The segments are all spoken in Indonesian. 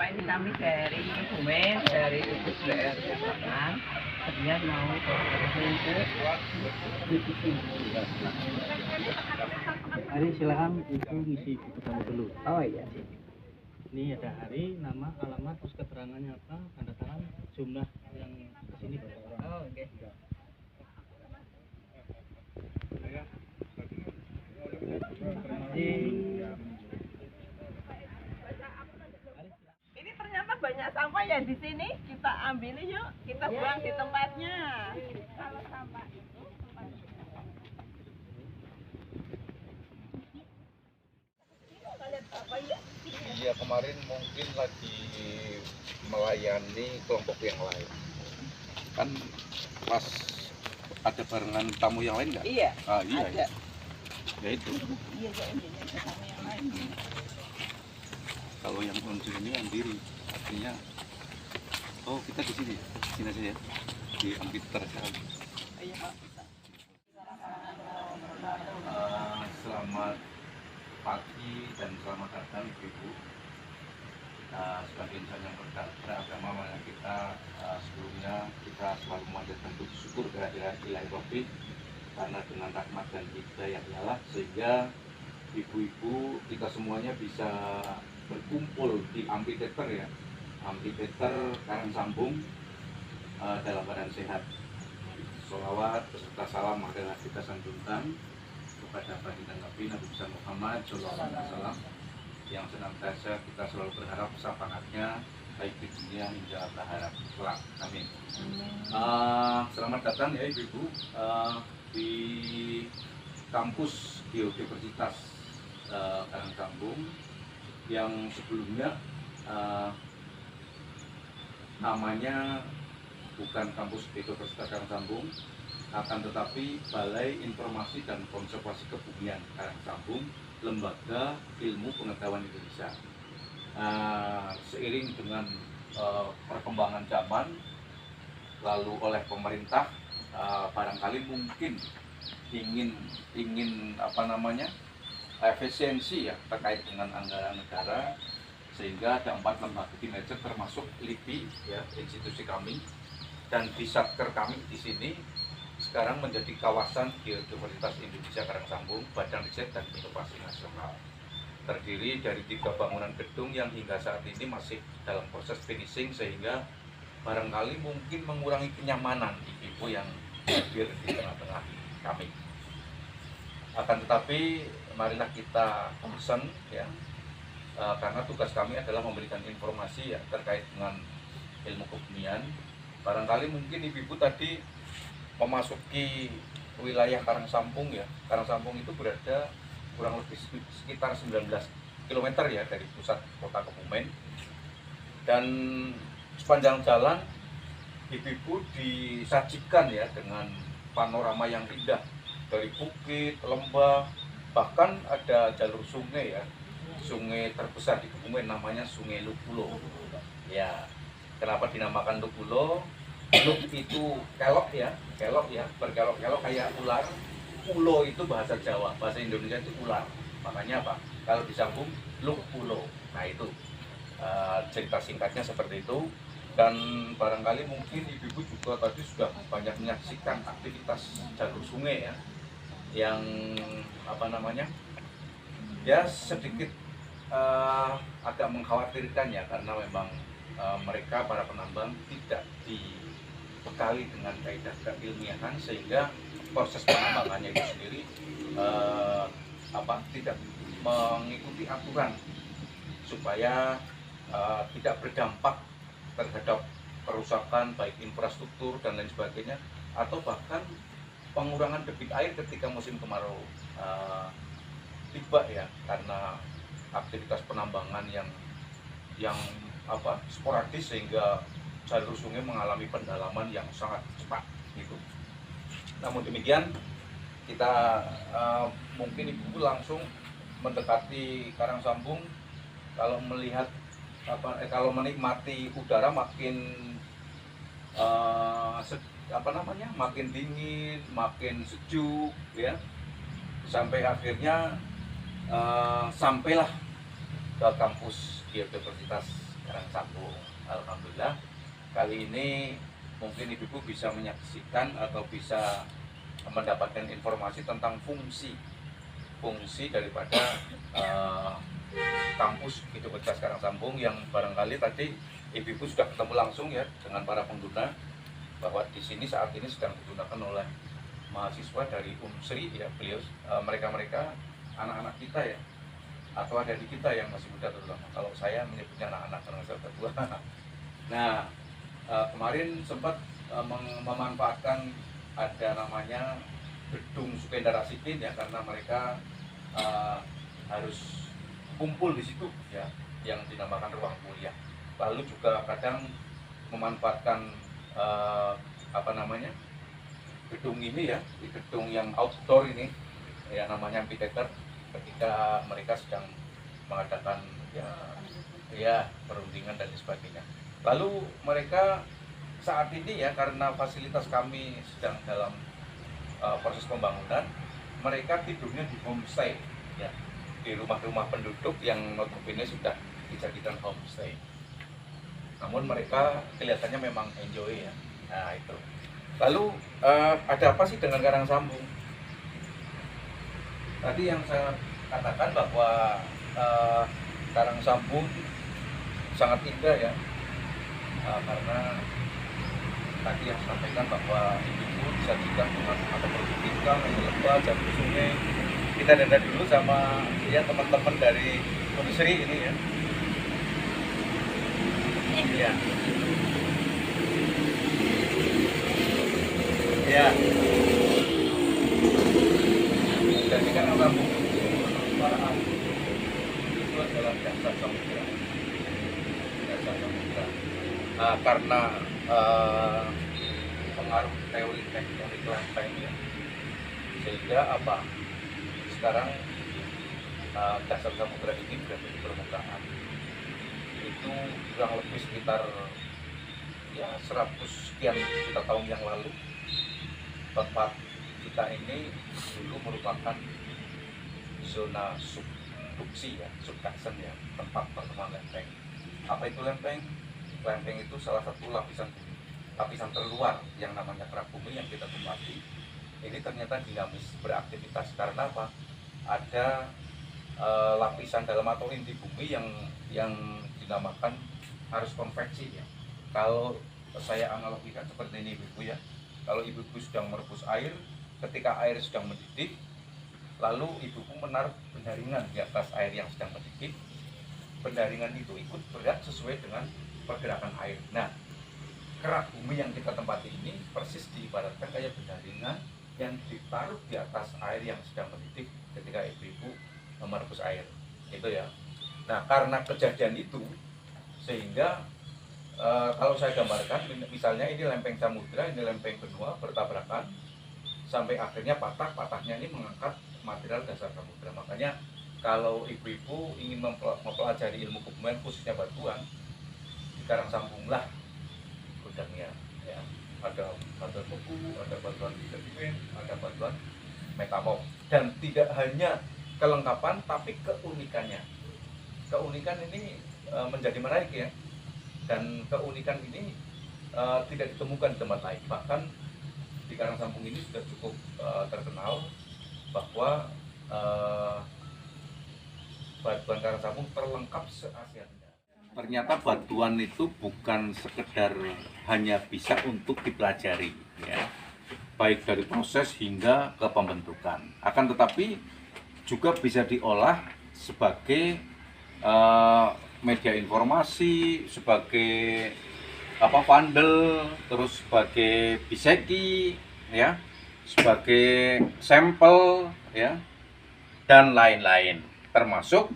Bapak ini kami dari Kebumen, dari Gugus BR Selatan. Dia mau berkunjung ke divisi. Hari silakan itu ngisi buku tamu dulu. Oh iya. Ini ada hari, nama, alamat, terus keterangannya apa, tanda tangan, jumlah yang kesini berapa orang. Oh oke. Ini ternyata banyak sampah ya di sini. Kita ambil yuk, kita buang di tempatnya. Kalau sampah itu Iya, kemarin mungkin lagi melayani kelompok yang lain. Kan pas ada barengan tamu yang lain nggak? Iya. Iya. Ada. Ya itu. Iya, Indonesia sama yang lain. Kalau yang unsur ini mandiri, artinya oh kita di sini, sini saja ya, di Ampiter sekarang. Iya, Pak. Selamat pagi dan selamat datang Ibu. Sebagai insan yang beragama, mana kita sebelumnya kita selalu memanjatkan puji syukur kehadiran Ilahi Rabbih, karena dengan rahmat dan hidayah Allah sehingga ibu-ibu kita semuanya bisa berkumpul di Amphitheater ya, Amphitheater Karangsambung dalam badan sehat. Sholawat beserta salam adalah kita sanjungkan kepada baginda Nabi besar Muhammad Shallallahu Alaihi Wasallam yang senantiasa kita selalu berharap syafaatnya baik di dunia hingga akhirat kelak. Amin. Selamat datang ya ibu-ibu di kampus Biodiversitas Karangsambung yang sebelumnya namanya bukan kampus Biodiversitas Karangsambung, akan tetapi Balai Informasi dan Konservasi Kebumian Karangsambung, Lembaga Ilmu Pengetahuan Indonesia. Seiring dengan perkembangan zaman, lalu oleh pemerintah barangkali mungkin ingin efisiensi ya terkait dengan anggaran negara, sehingga ada 4 lembaga kinerja termasuk LIPI ya, institusi kami, dan di satker kami di sini sekarang menjadi kawasan Biodiversitas Indonesia Karangsambung, Badan Riset dan Inovasi Nasional. Terdiri dari 3 bangunan gedung yang hingga saat ini masih dalam proses finishing, sehingga barangkali mungkin mengurangi kenyamanan ibu-ibu yang hadir di tengah-tengah kami. Akan tetapi marilah kita concern ya, karena tugas kami adalah memberikan informasi ya terkait dengan ilmu kebumian. Barangkali mungkin ibu-ibu tadi memasuki wilayah Karangsambung ya. Karangsambung itu berada kurang lebih sekitar 19 km ya dari pusat kota Kebumen. Dan sepanjang jalan ibu-ibu disajikan ya dengan panorama yang indah dari bukit, lembah, bahkan ada jalur sungai ya. Sungai terbesar di Kebumen namanya Sungai Lupulo. Ya, kenapa dinamakan Lupulo? Luk itu kelok ya, berkelok-kelok kayak ular. Pulo itu bahasa Jawa, bahasa Indonesia itu ular. Makanya apa? Kalau disambung luk pulo. Nah itu cerita singkatnya seperti itu. Dan barangkali mungkin ibu-ibu juga tadi sudah banyak menyaksikan aktivitas jalur sungai ya, yang ya sedikit agak mengkhawatirkan ya, karena memang mereka para penambang tidak dibekali dengan kaidah keilmiahan, sehingga proses penambangannya itu sendiri tidak mengikuti aturan supaya tidak berdampak terhadap kerusakan baik infrastruktur dan lain sebagainya, atau bahkan pengurangan debit air ketika musim kemarau tiba ya, karena aktivitas penambangan yang sporadis, sehingga jalur sungai mengalami pendalaman yang sangat cepat gitu. Namun demikian kita mungkin ibu langsung mendekati Karangsambung, kalau melihat kalau menikmati udara makin makin dingin, makin sejuk ya, sampai akhirnya sampailah ke kampus Biodiversitas Karangsambung. Alhamdulillah kali ini mungkin ibu-ibu bisa menyaksikan atau bisa mendapatkan informasi tentang fungsi daripada kampus Hidup Karangsambung yang barangkali tadi ibu-ibu sudah ketemu langsung ya dengan para pengguna, bahwa di sini saat ini sedang digunakan oleh mahasiswa dari Unsri ya, beliau mereka anak-anak kita ya, atau adik kita yang masih muda terutama. Kalau saya menyebutnya anak-anak karena saya berdua. Nah, kemarin sempat memanfaatkan ada namanya gedung Sukendara Sikin ya, karena mereka harus kumpul di situ ya, yang dinamakan ruang kuliah. Lalu juga kadang memanfaatkan gedung ini ya, di gedung yang outdoor ini ya, namanya amphitheater, ketika mereka sedang mengadakan ya perundingan dan sebagainya. Lalu mereka saat ini ya, karena fasilitas kami sedang dalam proses pembangunan, mereka tidurnya di homestay ya, di rumah-rumah penduduk yang notabene sudah dijadikan homestay. Namun mereka kelihatannya memang enjoy ya. Nah itu. Lalu ada apa sih dengan Karangsambung? Tadi yang saya katakan bahwa Karangsambung sangat indah ya, karena tadi yang sampaikan bahwa ibu disajikan dengan ada perbukitan, ada lembah, jalur sungai. Kita denda dulu sama ya teman-teman dari Unsri ini ya. Ya. Ya. Jadi kan orang para ahli itu adalah dasar samudra. Karena pengaruh teori tektonik lempeng ya, sehingga apa? Sekarang dasar samudra ini berada di permukaan. Itu kurang lebih sekitar ya 100 sekian juta tahun yang lalu tempat kita ini dulu merupakan zona subduksi ya, subduction ya, tempat pertemuan lempeng. Apa itu lempeng? Lempeng itu salah satu lapisan terluar yang namanya kerak bumi yang kita tempati. Ini ternyata dinamis beraktivitas karena apa? Ada lapisan dalam atau inti bumi yang dinamakan arus konveksi ya. Kalau saya analogikan seperti ini ibu ya, kalau ibu-ibu sedang merebus air, ketika air sedang mendidih, lalu ibu menaruh pendaringan di atas air yang sedang mendidih, pendaringan itu ikut berat sesuai dengan pergerakan air. Nah, kerak bumi yang kita tempati ini persis diibaratkan kayak pendaringan yang ditaruh di atas air yang sedang mendidih ketika ibu merebus air, itu ya. Nah, karena kejadian itu, sehingga kalau saya gambarkan, misalnya ini lempeng samudra, ini lempeng benua bertabrakan, sampai akhirnya patahnya ini mengangkat material dasar samudra. Makanya kalau ibu-ibu ingin mempelajari ilmu kebumian khususnya batuan, di Karangsambunglah gudangnya ya. Ada batuan beku, ada batuan sedimen, ada batuan metamorf, dan tidak hanya kelengkapan tapi keunikannya. Keunikan ini menjadi menarik ya, dan keunikan ini tidak ditemukan di tempat lain. Bahkan di Karangsambung ini sudah cukup terkenal bahwa batuan Karangsambung terlengkap se-Asia Tenggara. Ternyata batuan itu bukan sekedar hanya bisa untuk dipelajari ya, baik dari proses hingga ke pembentukan, akan tetapi juga bisa diolah sebagai media informasi, sebagai vandel, terus sebagai biseki ya, sebagai sampel ya, dan lain-lain, termasuk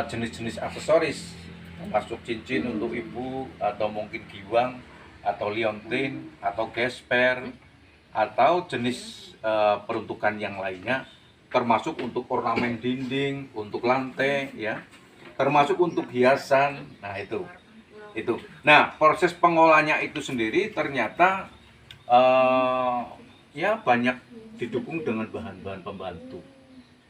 jenis-jenis aksesoris, termasuk cincin untuk ibu, atau mungkin giwang, atau liontin, atau gesper, atau jenis peruntukan yang lainnya, termasuk untuk ornamen dinding, untuk lantai ya, termasuk untuk hiasan. Nah itu. Nah, proses pengolahnya itu sendiri ternyata ya banyak didukung dengan bahan-bahan pembantu.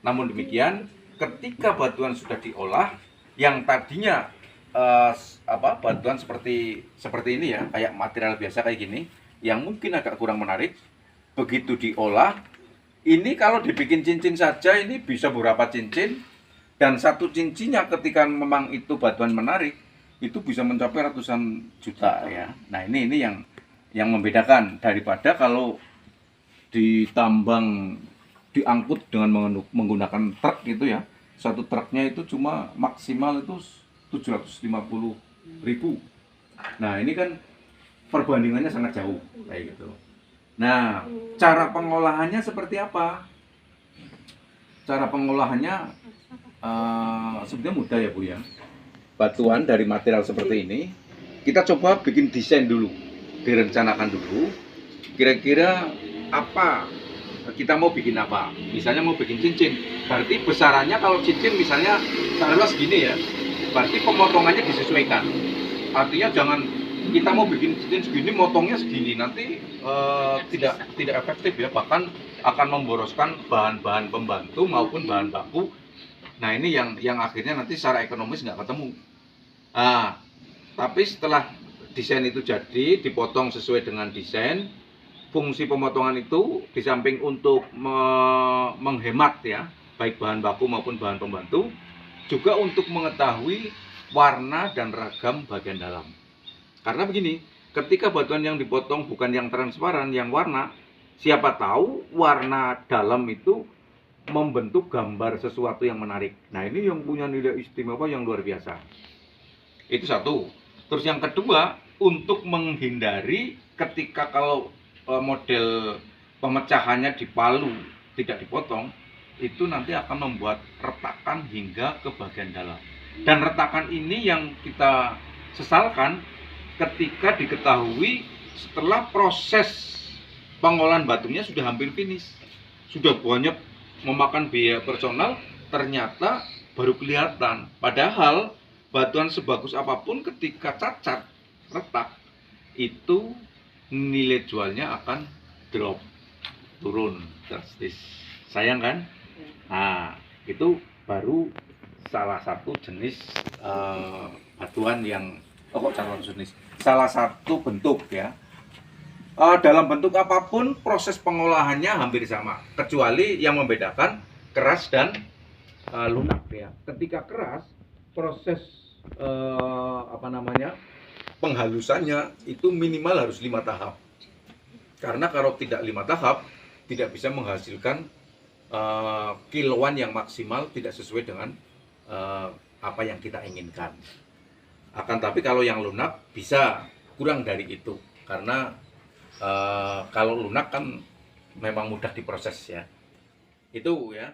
Namun demikian, ketika batuan sudah diolah, yang tadinya batuan seperti ini ya, kayak material biasa kayak gini, yang mungkin agak kurang menarik. Begitu diolah, ini kalau dibikin cincin saja ini bisa beberapa cincin, dan satu cincinnya ketika memang itu batuan menarik itu bisa mencapai ratusan juta ya. Nah ini yang membedakan daripada kalau ditambang, diangkut dengan menggunakan truk gitu ya. Satu truknya itu cuma maksimal itu 750.000. Nah ini kan perbandingannya sangat jauh kayak gitu. Nah cara pengolahannya seperti apa? Cara pengolahannya sebenarnya mudah ya Bu ya. Batuan dari material seperti ini kita coba bikin desain dulu, direncanakan dulu kira-kira apa kita mau bikin apa. Misalnya mau bikin cincin, berarti besarannya kalau cincin misalnya taruhlah segini ya, berarti pemotongannya disesuaikan. Artinya jangan kita mau bikin cincin segini motongnya segini, nanti tidak efektif ya, bahkan akan memboroskan bahan-bahan pembantu maupun bahan baku. Nah ini yang akhirnya nanti secara ekonomis nggak ketemu. Nah, tapi setelah desain itu jadi, dipotong sesuai dengan desain, fungsi pemotongan itu di samping untuk menghemat ya, baik bahan baku maupun bahan pembantu, juga untuk mengetahui warna dan ragam bagian dalam. Karena begini, ketika batuan yang dipotong bukan yang transparan, yang warna, siapa tahu warna dalam itu membentuk gambar sesuatu yang menarik. Nah ini yang punya nilai istimewa yang luar biasa. Itu satu. Terus yang kedua, untuk menghindari ketika kalau model pemecahannya di palu tidak dipotong, itu nanti akan membuat retakan hingga ke bagian dalam. Dan retakan ini yang kita sesalkan ketika diketahui setelah proses pengolahan batunya sudah hampir finish, sudah banyak memakan biaya personal, ternyata baru kelihatan. Padahal batuan sebagus apapun ketika cacat, retak, itu nilai jualnya akan drop, turun drastis. Sayang kan? Nah, itu baru salah satu jenis batuan yang salah satu bentuk ya. Dalam bentuk apapun proses pengolahannya hampir sama, kecuali yang membedakan keras dan lunak ya. Ketika keras, proses penghalusannya itu minimal harus 5 tahap. Karena kalau tidak 5 tahap, tidak bisa menghasilkan kiloan yang maksimal, tidak sesuai dengan apa yang kita inginkan. Akan tapi kalau yang lunak bisa kurang dari itu, karena kalau lunak kan memang mudah diproses ya. Itu ya.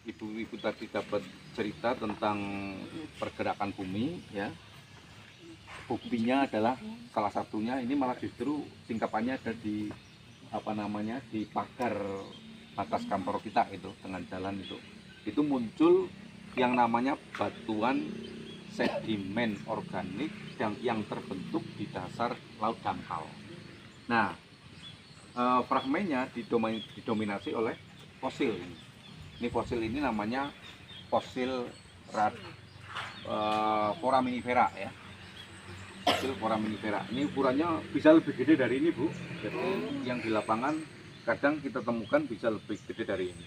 Ibu-ibu tadi dapat cerita tentang pergerakan bumi ya. Buktinya adalah salah satunya ini malah justru tingkapannya ada di di pagar atas kantor kita itu, dengan jalan itu. Itu muncul yang namanya batuan sedimen organik yang terbentuk di dasar laut dangkal. Nah, fragmennya didominasi oleh fosil. Ini fosil ini namanya fosil foraminifera ya. Fosil foraminifera. Ini ukurannya bisa lebih gede dari ini, Bu. Jadi yang di lapangan kadang kita temukan bisa lebih gede dari ini.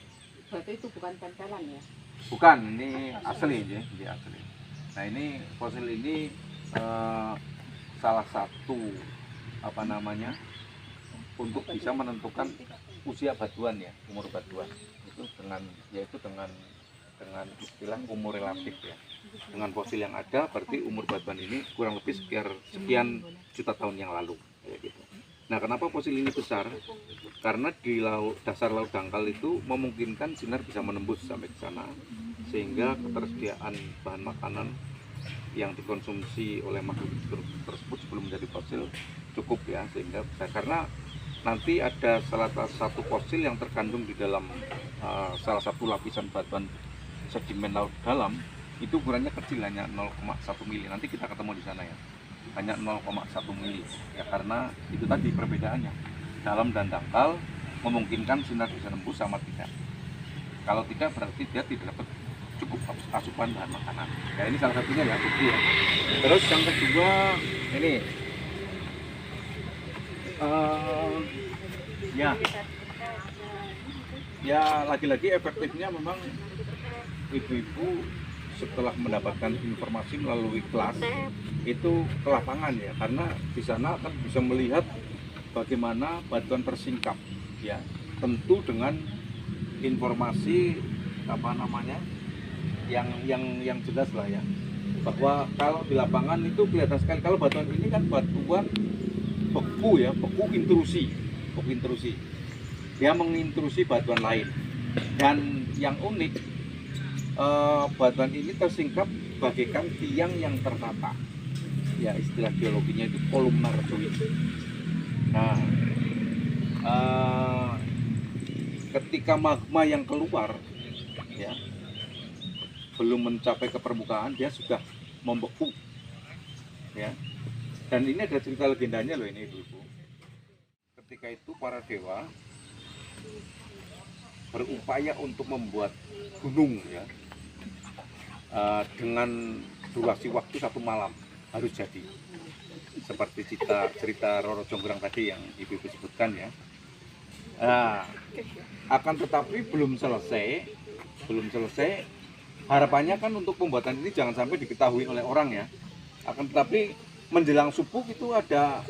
Berarti itu bukan tempelan ya? Bukan, ini asli ya, ini asli. Nah ini fosil ini salah satu untuk bisa menentukan usia batuan ya, umur batuan itu dengan istilah umur relatif ya. Dengan fosil yang ada berarti umur batuan ini kurang lebih sekian juta tahun yang lalu kayak gitu. Nah kenapa fosil ini besar? Karena di dasar laut dangkal itu memungkinkan sinar bisa menembus sampai ke sana, sehingga ketersediaan bahan makanan yang dikonsumsi oleh makhluk tersebut sebelum menjadi fosil cukup ya, sehingga bisa. Karena nanti ada salah satu fosil yang terkandung di dalam salah satu lapisan batuan sedimen laut dalam, itu ukurannya kecil, hanya 0,1 mili. Nanti kita ketemu di sana ya, hanya 0,1 mili ya, karena itu tadi perbedaannya dalam dan dangkal memungkinkan sinar bisa nembus sama tidak. Kalau tidak berarti dia tidak dapat cukup asupan bahan makanan. Ya ini salah satunya ya bukti ya. Terus yang kedua ini ya lagi-lagi efektifnya memang ibu-ibu setelah mendapatkan informasi melalui kelas itu ke lapangan ya, karena di sana akan bisa melihat bagaimana bantuan tersingkap ya, tentu dengan informasi apa namanya yang jelas lah ya, bahwa kalau di lapangan itu kelihatan sekali kalau bantuan ini kan bantuan beku ya, beku intrusi dia mengintrusi bantuan lain. Dan yang unik bantuan ini tersingkap bagaikan tiang yang tertata ya, istilah geologinya itu kolumnar fluid. Nah ketika magma yang keluar ya belum mencapai ke permukaan dia sudah membeku ya. Dan ini ada cerita legendanya loh ini ibu-ibu. Ketika itu para dewa berupaya untuk membuat gunung ya, dengan durasi waktu 1 malam harus jadi, seperti cerita Roro Jonggrang tadi yang ibu-ibu sebutkan ya. Akan tetapi belum selesai. Harapannya kan untuk pembuatan ini jangan sampai diketahui oleh orang ya. Akan tetapi menjelang subuh itu ada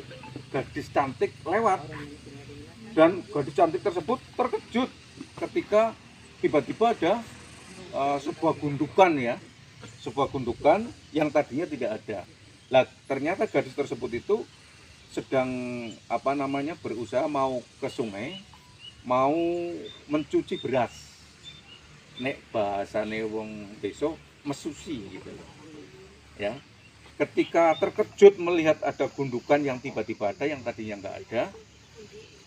gadis cantik lewat, dan gadis cantik tersebut terkejut ketika tiba-tiba ada sebuah gundukan yang tadinya tidak ada. Lah ternyata gadis tersebut itu sedang berusaha mau ke sungai, mau mencuci beras. Nek bahasane wong desa mesusi gitu ya. Ketika terkejut melihat ada gundukan yang tiba-tiba ada yang tadinya nggak ada,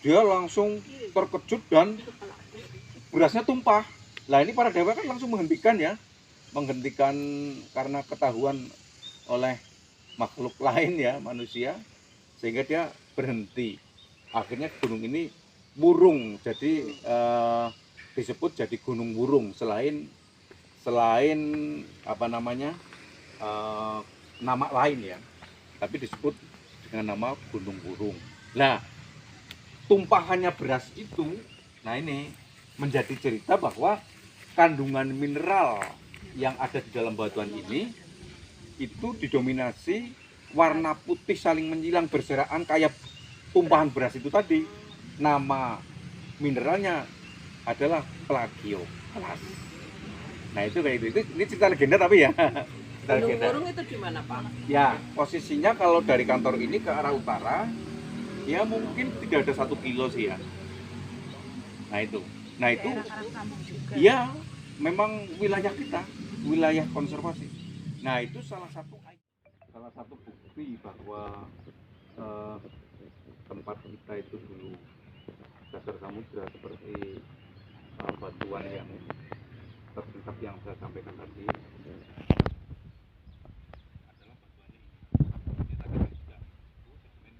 dia langsung terkejut dan berasnya tumpah. Lah ini para dewa kan langsung menghentikan karena ketahuan oleh makhluk lain ya, manusia, sehingga dia berhenti. Akhirnya gunung ini murung, jadi disebut jadi gunung murung selain nama lain ya, tapi disebut dengan nama gunung murung. Nah tumpahannya beras itu, nah ini menjadi cerita bahwa kandungan mineral yang ada di dalam batuan ini itu didominasi warna putih saling menyilang berserakan kayak tumpahan beras itu tadi. Nama mineralnya adalah plagioklas. Nah itu kayak itu. Ini cerita legenda tapi ya. Gunung Murung itu di mana Pak? Ya posisinya kalau dari kantor ini ke arah utara ya mungkin tidak ada 1 kilo sih ya. Nah itu ya memang wilayah kita, wilayah konservasi. Nah itu salah satu bukti bahwa tempat kita itu dulu dasar samudra seperti batuan yang tersingkap yang saya sampaikan tadi adalah batuan ini. Kita kan sudah sedimen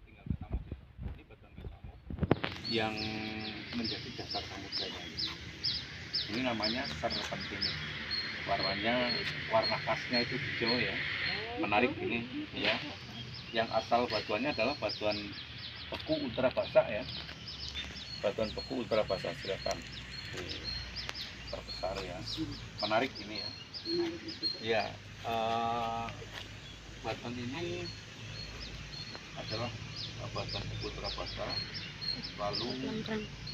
tinggal kesamuk ya. Ini batuan kesamuk yang menjadi dasar samudra ini. Ini namanya serpentine. Warna khasnya itu hijau ya, menarik ini ya. Yang asal batuannya adalah batuan beku ultra basah ya, batuan beku ultra basah. Silakan terbesar ya, menarik ini ya. Ya, batuan ini adalah batuan beku ultra basah, lalu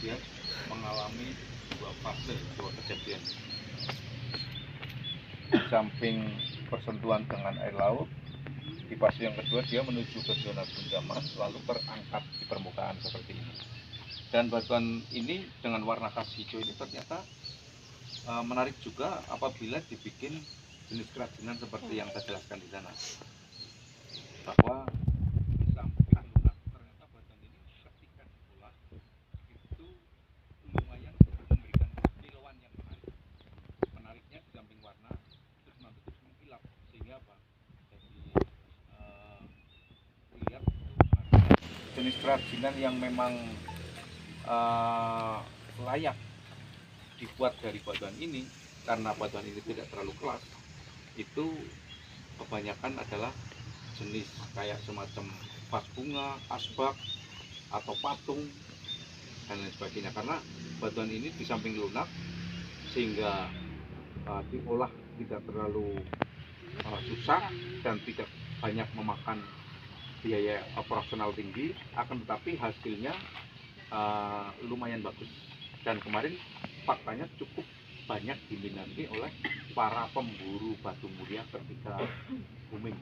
dia mengalami dua fase, dua kejadian. Di samping persentuhan dengan air laut, di fase yang kedua dia menuju ke zona genggaman lalu terangkat di permukaan seperti ini. Dan batuan ini dengan warna khas hijau ini ternyata menarik juga apabila dibikin jenis kerajinan seperti yang saya jelaskan di sana, bahwa di samping lunak ternyata batuan ini ketika diolah itu lumayan memberikan kilauan yang menarik. Menariknya di samping warna terus nanti terus mengkilap sehingga apa? Jadi lihat jenis kerajinan yang memang layak dibuat dari batuan ini karena batuan ini tidak terlalu keras, itu kebanyakan adalah jenis kayak semacam vas bunga, asbak, atau patung, dan lain sebagainya. Karena batuan ini di samping lunak, sehingga diolah tidak terlalu susah dan tidak banyak memakan biaya operasional tinggi, akan tetapi hasilnya lumayan bagus. Dan kemarin faktanya cukup banyak diminati oleh para pemburu batu mulia ketika booming.